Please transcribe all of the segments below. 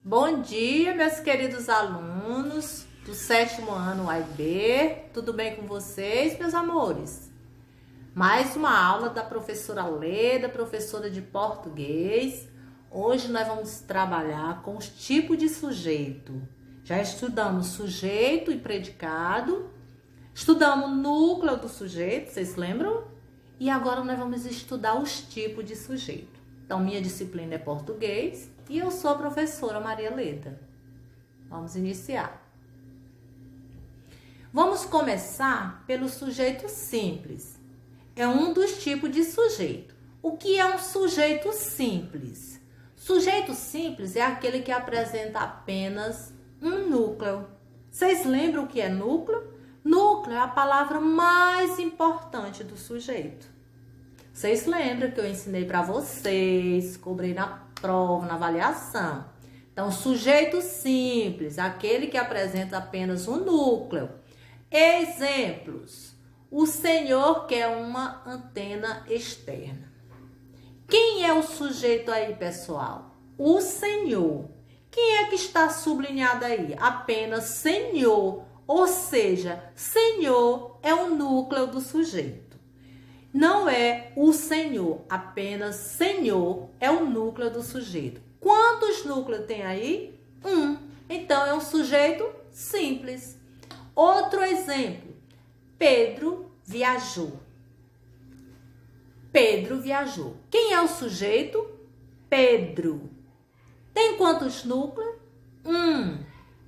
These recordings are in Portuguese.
Bom dia, meus queridos alunos do 7º ano A e B. Tudo bem com vocês, meus amores? Mais uma aula da professora Leda, professora de português. Hoje nós vamos trabalhar com os tipos de sujeito. Já estudamos sujeito e predicado. Estudamos o núcleo do sujeito, vocês lembram? E agora nós vamos estudar os tipos de sujeito. Então, minha disciplina é português e eu sou a professora Maria Leda. Vamos iniciar. Vamos começar pelo sujeito simples. É um dos tipos de sujeito. O que é um sujeito simples? Sujeito simples é aquele que apresenta apenas um núcleo. Vocês lembram o que é núcleo? Núcleo é a palavra mais importante do sujeito. Vocês lembram que eu ensinei para vocês, cobrei na prova, na avaliação. Então, sujeito simples, aquele que apresenta apenas um núcleo. Exemplos. O senhor quer uma antena externa. Quem é o sujeito aí, pessoal? O senhor. Quem é que está sublinhado aí? Apenas senhor. Ou seja, senhor é o núcleo do sujeito. Não é o senhor, apenas senhor é o núcleo do sujeito. Quantos núcleos tem aí? Um. Então, é um sujeito simples. Outro exemplo. Pedro viajou. Pedro viajou. Quem é o sujeito? Pedro. Tem quantos núcleos? Um.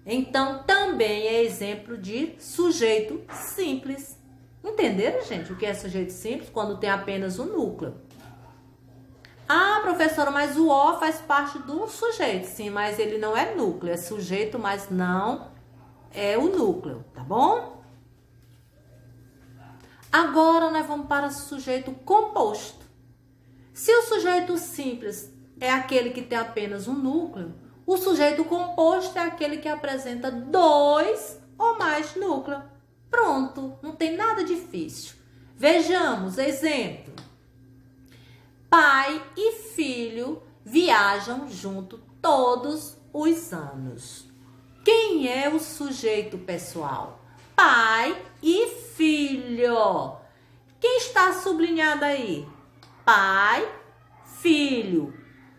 Então, também é exemplo de sujeito simples. Entenderam, gente, o que é sujeito simples? Quando tem apenas um núcleo. Ah, professora, mas o O faz parte do sujeito. Sim, mas ele não é núcleo. É sujeito, mas não é o núcleo, tá bom? Agora, nós vamos para o sujeito composto. Se o sujeito simples é aquele que tem apenas um núcleo, o sujeito composto é aquele que apresenta dois ou mais núcleos. Pronto, não tem nada difícil. Vejamos, exemplo. Pai e filho viajam junto todos os anos. Quem é o sujeito, pessoal? Pai e filho. Quem está sublinhado aí? Pai, filho.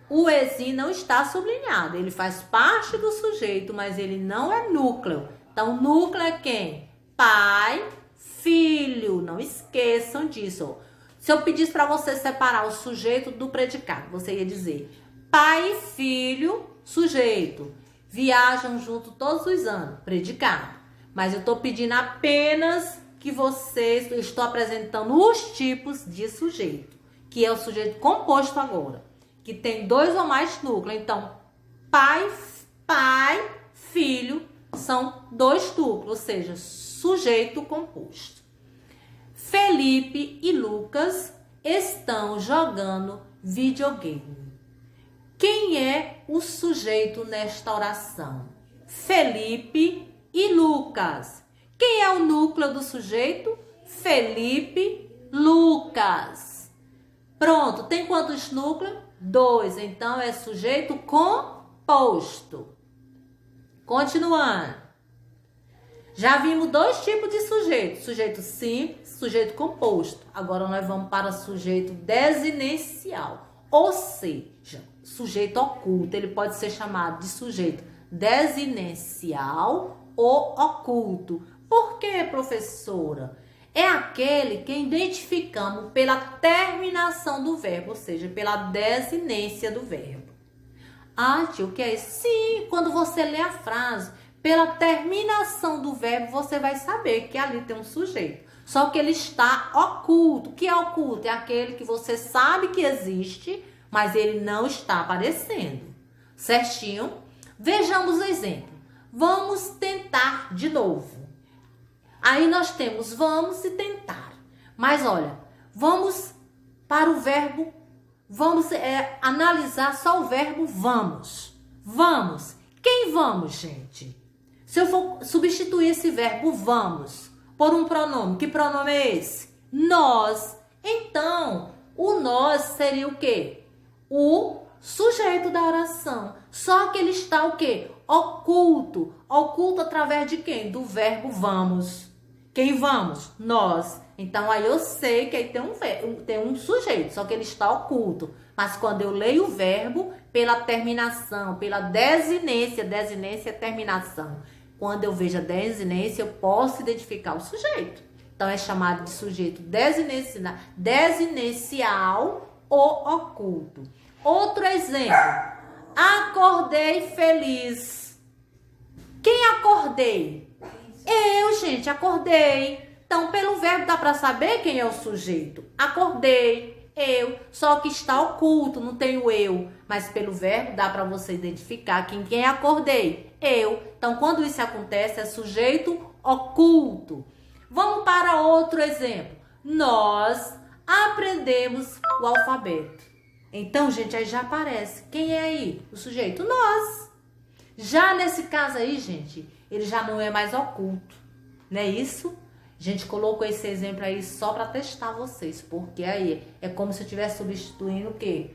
O ESI não está sublinhado. Ele faz parte do sujeito, mas ele não é núcleo. Então, núcleo é quem? Pai, filho. Não esqueçam disso. Se eu pedisse para você separar o sujeito do predicado, você ia dizer pai, filho, sujeito. Viajam junto todos os anos, predicado. Mas eu estou pedindo apenas que vocês... Eu estou apresentando os tipos de sujeito, que é o sujeito composto agora, que tem dois ou mais núcleos. Então, pai, filho, são dois núcleos, ou seja, sujeito composto. Felipe e Lucas estão jogando videogame. Quem é o sujeito nesta oração? Felipe e Lucas. Quem é o núcleo do sujeito? Felipe, Lucas. Pronto, tem quantos núcleos? Dois. Então, é sujeito composto. Continuando. Já vimos dois tipos de sujeito. Sujeito simples, sujeito composto. Agora nós vamos para sujeito desinencial. Ou seja, sujeito oculto. Ele pode ser chamado de sujeito desinencial ou oculto. Por quê, professora? É aquele que identificamos pela terminação do verbo, ou seja, pela desinência do verbo. Ah, tio, o que é isso? Sim, quando você lê a frase, pela terminação do verbo, você vai saber que ali tem um sujeito. Só que ele está oculto. O que é oculto? É aquele que você sabe que existe, mas ele não está aparecendo. Certinho? Vejamos o exemplo. Vamos tentar de novo. Aí nós temos vamos e tentar. Mas olha, vamos para o verbo, vamos analisar só o verbo vamos. Vamos. Quem vamos, gente? Se eu for substituir esse verbo vamos por um pronome, que pronome é esse? Nós. Então, o nós seria o quê? O sujeito da oração. Só que ele está o quê? Oculto. Oculto através de quem? Do verbo vamos. Quem vamos? Nós. Então, aí eu sei que aí tem um sujeito, só que ele está oculto. Mas quando eu leio o verbo, pela terminação, pela desinência é terminação. Quando eu vejo a desinência, eu posso identificar o sujeito. Então, é chamado de sujeito desinencial ou oculto. Outro exemplo. Acordei feliz. Quem acordei? Eu, gente, acordei. Então, pelo verbo dá para saber quem é o sujeito. Acordei, eu. Só que está oculto, não tem o eu. Mas pelo verbo dá para você identificar quem acordei. Eu. Então, quando isso acontece, é sujeito oculto. Vamos para outro exemplo. Nós aprendemos o alfabeto. Então, gente, aí já aparece. Quem é aí? O sujeito? Nós. Já nesse caso aí, gente, ele já não é mais oculto. Não é isso? A gente colocou esse exemplo aí só para testar vocês. Porque aí é como se eu estivesse substituindo o quê?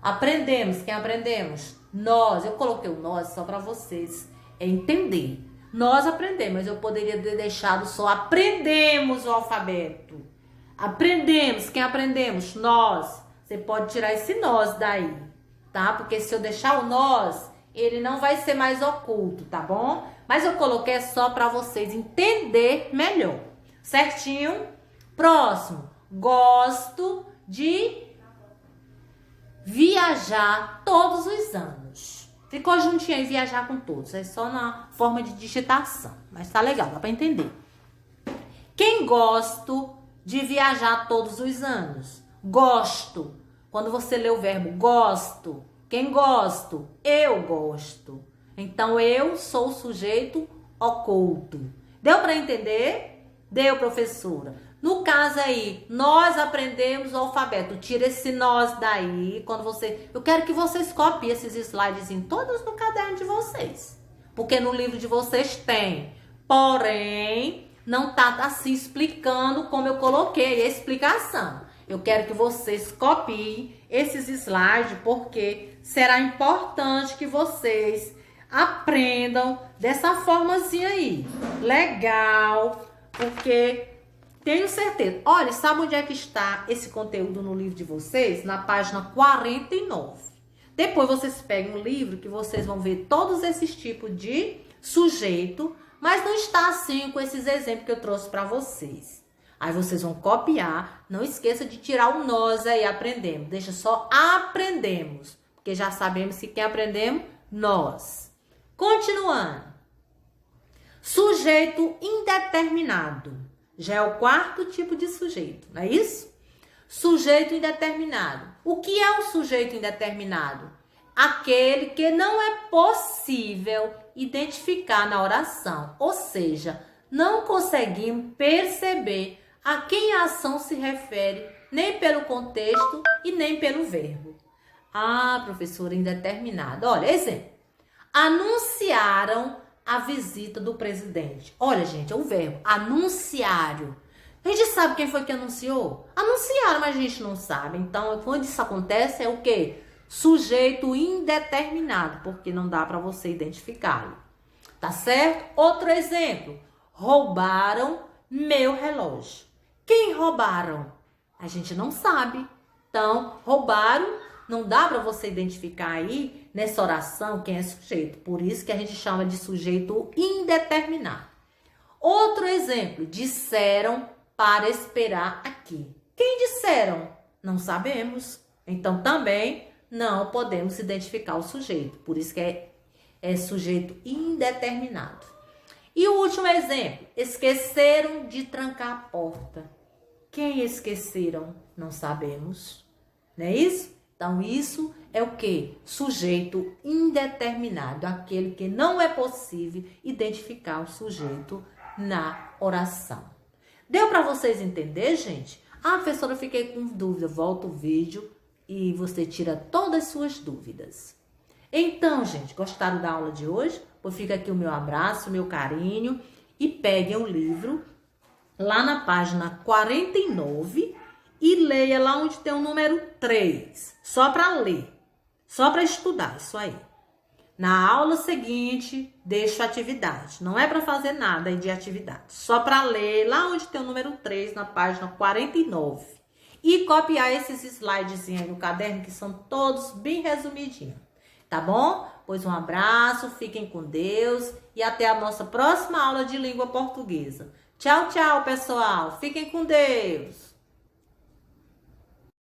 Aprendemos. Quem aprendemos? Nós. Eu coloquei o nós só para vocês entender. Nós aprendemos, mas eu poderia ter deixado só aprendemos o alfabeto. Aprendemos. Quem aprendemos? Nós. Você pode tirar esse nós daí, tá? Porque se eu deixar o nós, ele não vai ser mais oculto, tá bom? Mas eu coloquei só para vocês entender melhor. Certinho? Próximo. Gosto de viajar todos os anos. Ficou juntinho aí, viajar com todos. É só na forma de digitação. Mas tá legal, dá para entender. Quem gosto de viajar todos os anos? Gosto. Quando você lê o verbo gosto. Quem gosto? Eu gosto. Então, eu sou o sujeito oculto. Deu para entender? Deu, professora. No caso aí, nós aprendemos o alfabeto. Tira esse nós daí. Quando você... Eu quero que vocês copiem esses slides todos no caderno de vocês. Porque no livro de vocês tem. Porém, não tá assim explicando como eu coloquei a explicação. Eu quero que vocês copiem esses slides, porque será importante que vocês aprendam dessa formazinha aí. Legal, porque tenho certeza. Olha, sabe onde é que está esse conteúdo no livro de vocês? Na página 49. Depois vocês pegam o livro que vocês vão ver todos esses tipos de sujeito, mas não está assim com esses exemplos que eu trouxe para vocês. Aí vocês vão copiar. Não esqueça de tirar o nós aí, aprendemos. Deixa só aprendemos. Porque já sabemos que quem aprendemos? Nós. Continuando. Sujeito indeterminado. Já é o quarto tipo de sujeito, não é isso? Sujeito indeterminado. O que é um sujeito indeterminado? Aquele que não é possível identificar na oração. Ou seja, não conseguimos perceber a quem a ação se refere, nem pelo contexto e nem pelo verbo. Ah, professora, indeterminado. Olha, exemplo. Anunciaram a visita do presidente. Olha, gente, é o verbo anunciaram. A gente sabe quem foi que anunciou? Anunciaram, mas a gente não sabe. Então, quando isso acontece, é o quê? Sujeito indeterminado, porque não dá para você identificá-lo. Tá certo? Outro exemplo. Roubaram meu relógio. Quem roubaram? A gente não sabe. Então, roubaram, não dá para você identificar aí nessa oração quem é sujeito. Por isso que a gente chama de sujeito indeterminado. Outro exemplo. Disseram para esperar aqui. Quem disseram? Não sabemos. Então, também não podemos identificar o sujeito. Por isso que é sujeito indeterminado. E o último exemplo. Esqueceram de trancar a porta. Quem esqueceram? Não sabemos. Não é isso? Então, isso é o quê? Sujeito indeterminado. Aquele que não é possível identificar o sujeito na oração. Deu para vocês entender, gente? Ah, professora, eu fiquei com dúvida. Volta o vídeo e você tira todas as suas dúvidas. Então, gente, gostaram da aula de hoje? Pois fica aqui o meu abraço, o meu carinho. E peguem o livro lá na página 49 e leia lá onde tem o número 3. Só para ler, só para estudar, isso aí. Na aula seguinte, deixo atividade. Não é para fazer nada aí de atividade. Só para ler lá onde tem o número 3, na página 49. E copiar esses slidezinhos aí no caderno, que são todos bem resumidinhos. Tá bom? Pois um abraço, fiquem com Deus e até a nossa próxima aula de língua portuguesa. Tchau, tchau, pessoal. Fiquem com Deus.